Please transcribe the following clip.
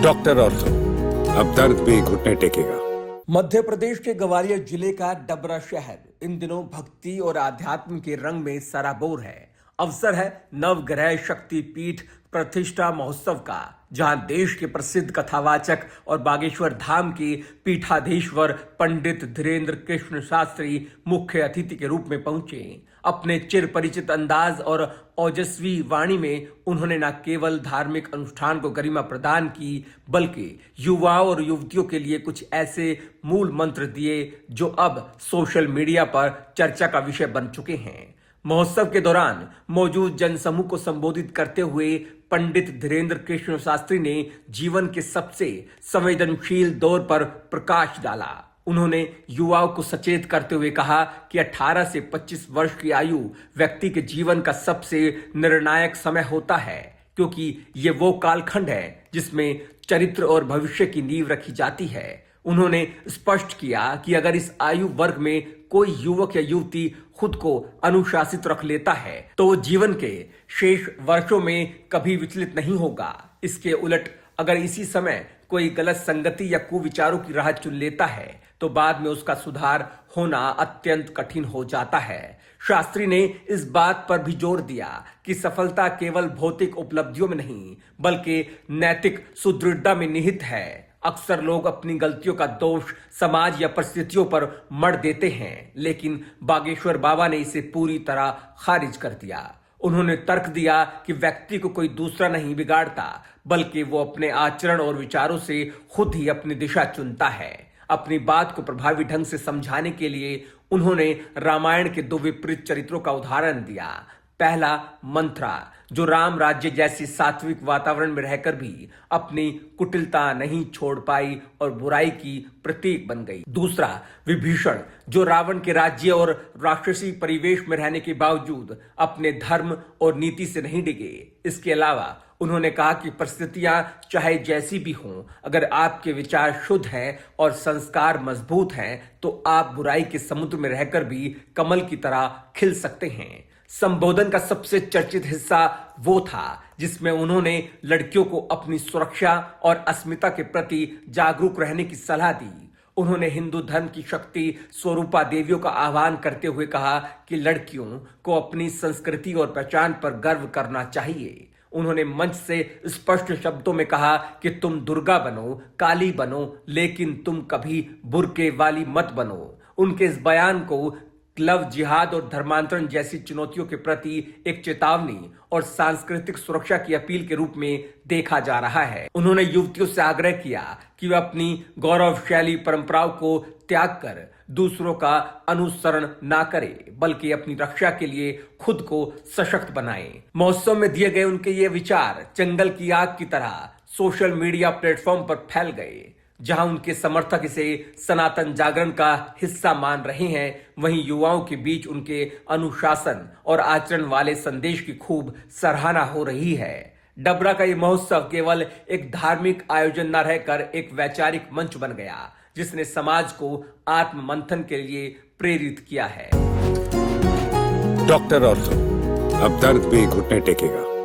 Doctor और तो अब दर्द भी घुटने टेकेगा। मध्य प्रदेश के ग्वालियर जिले का डबरा शहर इन दिनों भक्ति और आध्यात्म के रंग में सराबोर है। अवसर है नवग्रह शक्ति पीठ प्रतिष्ठा महोत्सव का, जहां देश के प्रसिद्ध कथावाचक और बागेश्वर धाम के पीठाधीश्वर पंडित धीरेन्द्र कृष्ण शास्त्री मुख्य अतिथि के रूप में पहुंचे। अपने चिर परिचित अंदाज और ओजस्वी वाणी में उन्होंने न केवल धार्मिक अनुष्ठान को गरिमा प्रदान की, बल्कि युवाओं और युवतियों के लिए कुछ ऐसे मूल मंत्र दिए जो अब सोशल मीडिया पर चर्चा का विषय बन चुके हैं। महोत्सव के दौरान मौजूद जनसमूह को संबोधित करते हुए पंडित धीरेन्द्र कृष्ण शास्त्री ने जीवन के सबसे संवेदनशील दौर पर प्रकाश डाला। उन्होंने युवाओं को सचेत करते हुए कहा कि 18 से 25 वर्ष की आयु व्यक्ति के जीवन का सबसे निर्णायक समय होता है, क्योंकि ये वो कालखंड है जिसमें चरित्र और भविष्य की नींव रखी जाती है। उन्होंने स्पष्ट किया कि अगर इस आयु वर्ग में कोई युवक या युवती खुद को अनुशासित रख लेता है तो वो जीवन के शेष वर्षों में कभी विचलित नहीं होगा। इसके उलट अगर इसी समय कोई गलत संगति या कुविचारों की राह चुन लेता है तो बाद में उसका सुधार होना अत्यंत कठिन हो जाता है। शास्त्री ने इस बात पर भी जोर दिया कि सफलता केवल भौतिक उपलब्धियों में नहीं, बल्कि नैतिक सुदृढ़ता में निहित है। अक्सर लोग अपनी गलतियों का दोष समाज या परिस्थितियों पर मढ़ देते हैं, लेकिन बागेश्वर बाबा ने इसे पूरी तरह खारिज कर दिया। उन्होंने तर्क दिया कि व्यक्ति को कोई दूसरा नहीं बिगाड़ता, बल्कि वो अपने आचरण और विचारों से खुद ही अपनी दिशा चुनता है। अपनी बात को प्रभावी ढंग से समझाने के लिए उन्होंने रामायण के 2 विपरीत चरित्रों का उदाहरण दिया। पहला मंथरा, जो राम राज्य जैसे सात्विक वातावरण में रहकर भी अपनी कुटिलता नहीं छोड़ पाई और बुराई की प्रतीक बन गई। दूसरा विभीषण, जो रावण के राज्य और राक्षसी परिवेश में रहने के बावजूद अपने धर्म और नीति से नहीं डिगे। इसके अलावा उन्होंने कहा कि परिस्थितियां चाहे जैसी भी हों, अगर आपके विचार शुद्ध हैं और संस्कार मजबूत हैं तो आप बुराई के समुद्र में रहकर भी कमल की तरह खिल सकते हैं। संबोधन का सबसे चर्चित हिस्सा वो था जिसमें उन्होंने लड़कियों को अपनी सुरक्षा और अस्मिता के प्रति जागरूक रहने की सलाह दी। उन्होंने हिंदू धर्म की शक्ति स्वरूपा देवियों का आह्वान करते हुए कहा कि लड़कियों को अपनी संस्कृति और पहचान पर गर्व करना चाहिए। उन्होंने मंच से स्पष्ट शब्दों में कहा कि तुम दुर्गा बनो, काली बनो, लेकिन तुम कभी बुर्के वाली मत बनो। उनके इस बयान को लव जिहाद और धर्मांतरण जैसी चुनौतियों के प्रति एक चेतावनी और सांस्कृतिक सुरक्षा की अपील के रूप में देखा जा रहा है। उन्होंने युवतियों से आग्रह किया कि वे अपनी गौरवशाली परंपराओं को त्याग कर दूसरों का अनुसरण ना करें, बल्कि अपनी रक्षा के लिए खुद को सशक्त बनाएं। महोत्सव में दिए गए उनके ये विचार जंगल की आग की तरह सोशल मीडिया प्लेटफॉर्म पर फैल गए। जहां उनके समर्थक इसे सनातन जागरण का हिस्सा मान रहे हैं, वहीं युवाओं के बीच उनके अनुशासन और आचरण वाले संदेश की खूब सराहना हो रही है। डबरा का ये महोत्सव केवल एक धार्मिक आयोजन न रहकर एक वैचारिक मंच बन गया, जिसने समाज को आत्म मंथन के लिए प्रेरित किया है। डॉक्टर और तो अब दर्द भी घुटने टेकेगा।